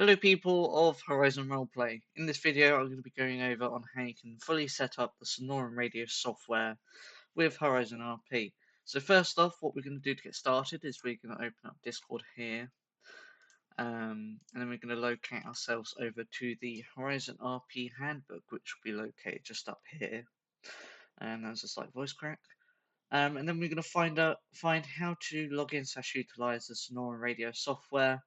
Hello people of Horizon Roleplay. In this video I'm going to be going over on how you can fully set up the Sonoran Radio software with HorizonRP. So first off, what we're going to do to get started is we're going to open up Discord here, and then we're going to locate ourselves over to the HorizonRP handbook, which will be located just up here, and that's a slight voice crack. And then we're going to find how to log in / utilize the Sonoran Radio software.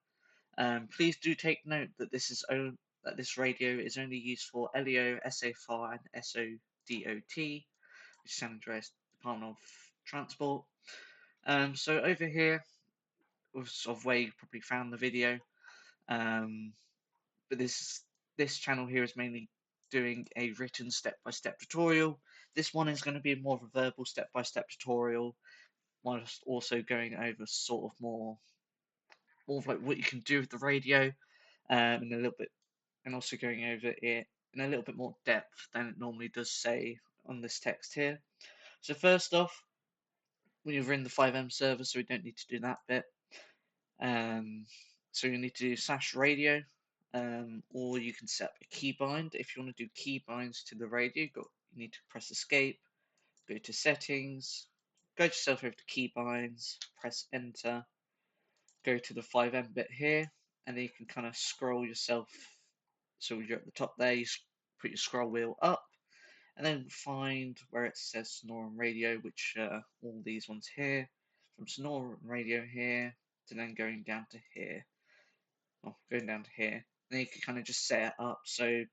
Please do take note that this radio is only used for LEO, SAFR, and SADOT, which stands for Department of Transport. So over here, of where you probably found the video, but this channel here is mainly doing a written step-by-step tutorial. This one is going to be more of a verbal step-by-step tutorial, whilst also going over sort of more of like what you can do with the radio, and a little bit, and also going over it in a little bit more depth than it normally does say on this text here. So first off, we're in the 5M server, so we don't need to do that bit. So you need to do /radio, or you can set up a keybind. If you want to do keybinds to the radio, you need to press escape, go to settings, go yourself over to keybinds, press enter, go to the 5M bit here, and then you can kind of scroll yourself. So you're at the top there, you put your scroll wheel up, and then find where it says Sonoran Radio, which all these ones here, from Sonoran Radio here to then going down to here. Well, going down to here. Then you can kind of just set it up. So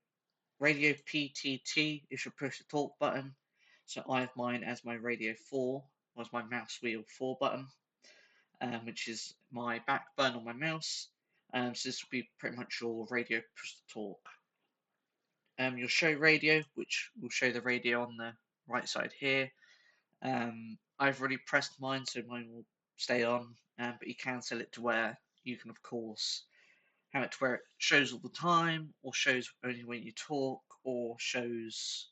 Radio PTT is your push to talk button. So I have mine as my Radio 4, was my mouse wheel 4 button, which is my back button on my mouse. So this will be pretty much your radio push to talk. You'll show radio, which will show the radio on the right side here. I've already pressed mine, so mine will stay on, but you can set it to where you can, of course, have it to where it shows all the time, or shows only when you talk, or shows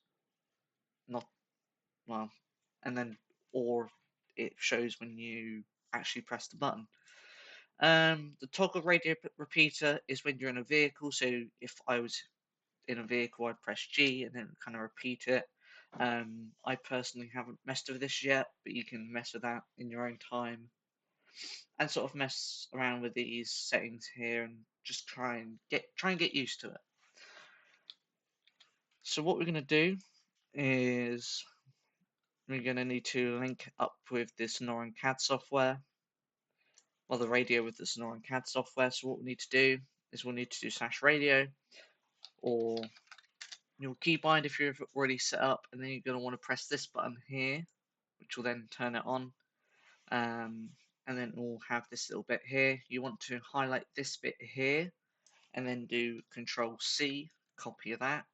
not, well, and then, or it shows when you actually press the button. The toggle radio repeater is when you're in a vehicle, so if I was in a vehicle, I'd press G and then kind of repeat it. I personally haven't messed with this yet, but you can mess with that in your own time and sort of mess around with these settings here and just try and get used to it. So what we're going to do is we're going to need to link up with the Sonoran CAD software, or the radio with the Sonoran CAD software. So what we need to do is we'll need to do /radio, or your keybind if you've already set up, and then you're going to want to press this button here, which will then turn it on, and then we'll have this little bit here. You want to highlight this bit here and then do Control C, copy of that,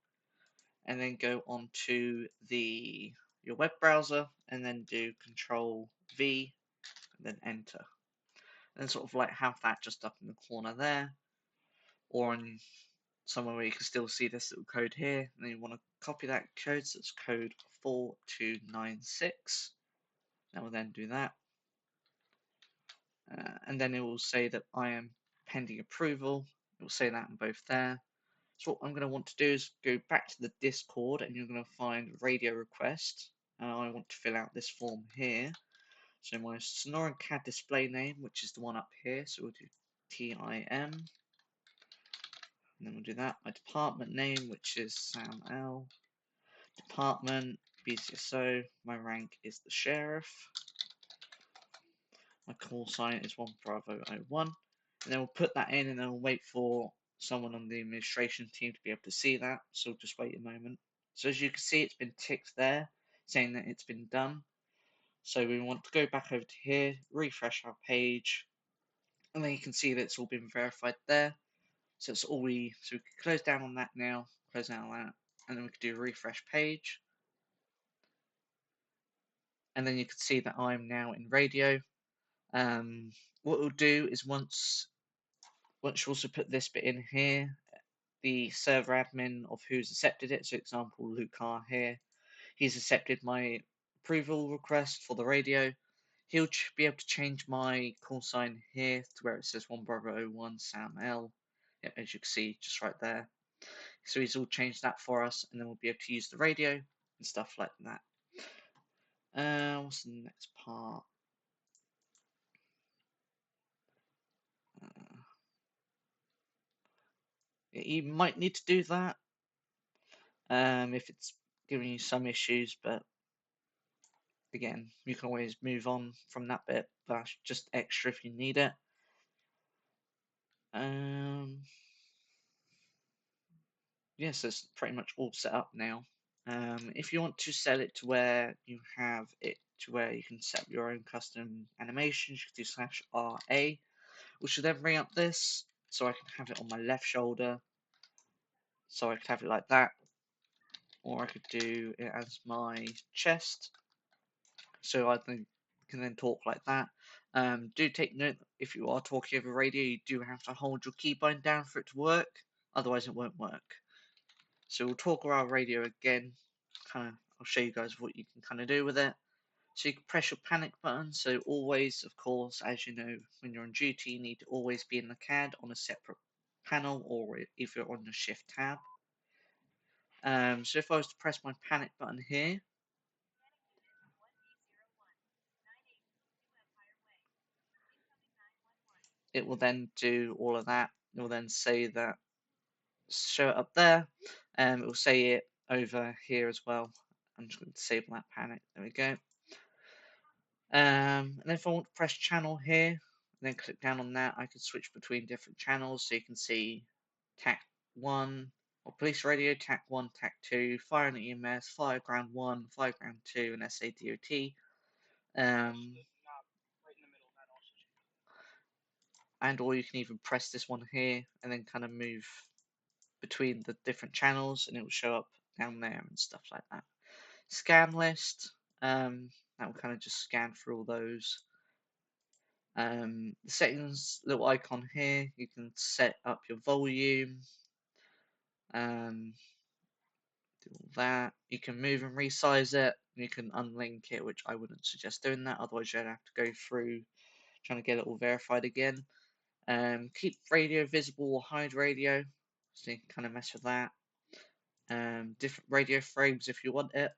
and then go on to your web browser and then do Control V and then enter, and sort of like have that just up in the corner there, or on somewhere where you can still see this little code here, and then you want to copy that code, so it's code 4296. Now we'll then do that, and then it will say that I am pending approval. It will say that in both there. So what I'm going to want to do is go back to the Discord, and you're going to find radio request, and I want to fill out this form here. So my Sonoran CAD display name, which is the one up here, so we'll do TIM. And then we'll do that. My department name, which is Sam L. Department, BCSO. My rank is the sheriff. My call sign is 1Bravo01. And then we'll put that in, and then we'll wait for someone on the administration team to be able to see that. So just wait a moment. So as you can see, it's been ticked there, saying that it's been done. So we want to go back over to here, refresh our page, and then you can see that it's all been verified there. So it's all so we can close down on that now, close down on that, and then we can do a refresh page. And then you can see that I'm now in radio. What we'll do is once you also put this bit in here, the server admin of who's accepted it, so example Luke R here, he's accepted my approval request for the radio. He'll be able to change my call sign here to where it says 1Bravo01 Sam L Yeah, as you can see, just right there. So he's all changed that for us, and then we'll be able to use the radio and stuff like that. What's the next part? You might need to do that if it's giving you some issues, but again, you can always move on from that bit. But that's just extra if you need it. Yes, it's pretty much all set up now. If you want to set it to where you have it to where you can set up your own custom animations, you can do /RA, which will then bring up this, so I can have it on my left shoulder, so I could have it like that, or I could do it as my chest, so I can then talk like that. Do take note, if you are talking over radio, you do have to hold your keybind down for it to work, otherwise it won't work. So we'll talk around radio again, I'll show you guys what you can kind of do with it. So you can press your panic button, so always, of course, as you know, when you're on duty, you need to always be in the CAD on a separate panel, or if you're on the shift tab. So if I was to press my panic button here, it will then do all of that. It will then say that, show it up there, and it will say it over here as well. I'm just going to disable that panic. There we go. And then if I want to press channel here, and then click down on that, I can switch between different channels. So you can see TAC 1, or Police Radio, TAC 1, TAC 2, Fire and EMS, Fire Ground 1, Fire Ground 2, and SADOT. And or you can even press this one here, and then kind of move between the different channels, and it will show up down there and stuff like that. Scan list, that will kind of just scan through all those. The settings little icon here, you can set up your volume, do all that. You can move and resize it. You can unlink it, which I wouldn't suggest doing that. Otherwise, you'd have to go through trying to get it all verified again. Keep radio visible or hide radio, so you can kind of mess with that. Different radio frames if you want it.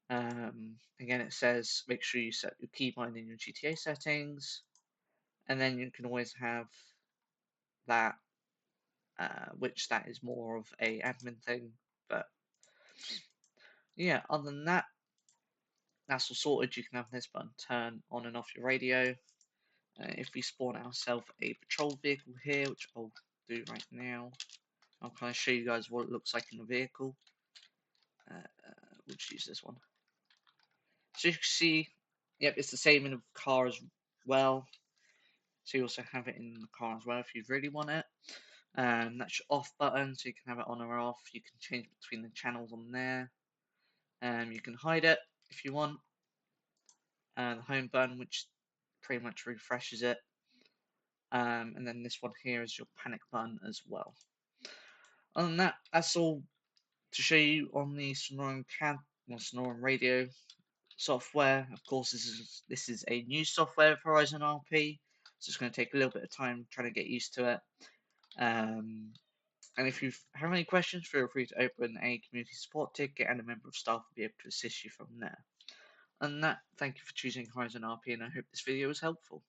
Again, it says make sure you set your keybind in your GTA settings, and then you can always have that, which that is more of a admin thing. But yeah, other than that, that's all sorted. You can have this button turn on and off your radio. If we spawn ourselves a patrol vehicle here, which I'll do right now, I'll kind of show you guys what it looks like in the vehicle. We'll just use this one. So you can see, yep, it's the same in the car as well. So you also have it in the car as well if you really want it. That's your off button, so you can have it on or off. You can change between the channels on there. You can hide it if you want. The home button, which pretty much refreshes it. And then this one here is your panic button as well. Other than that, that's all to show you on the Sonoran CAD or Sonoran Radio software. Of course, this is a new software for HorizonRP, so it's going to take a little bit of time trying to get used to it. And if you have any questions, feel free to open a community support ticket, and a member of staff will be able to assist you from there. And that, thank you for choosing HorizonRP, and I hope this video was helpful.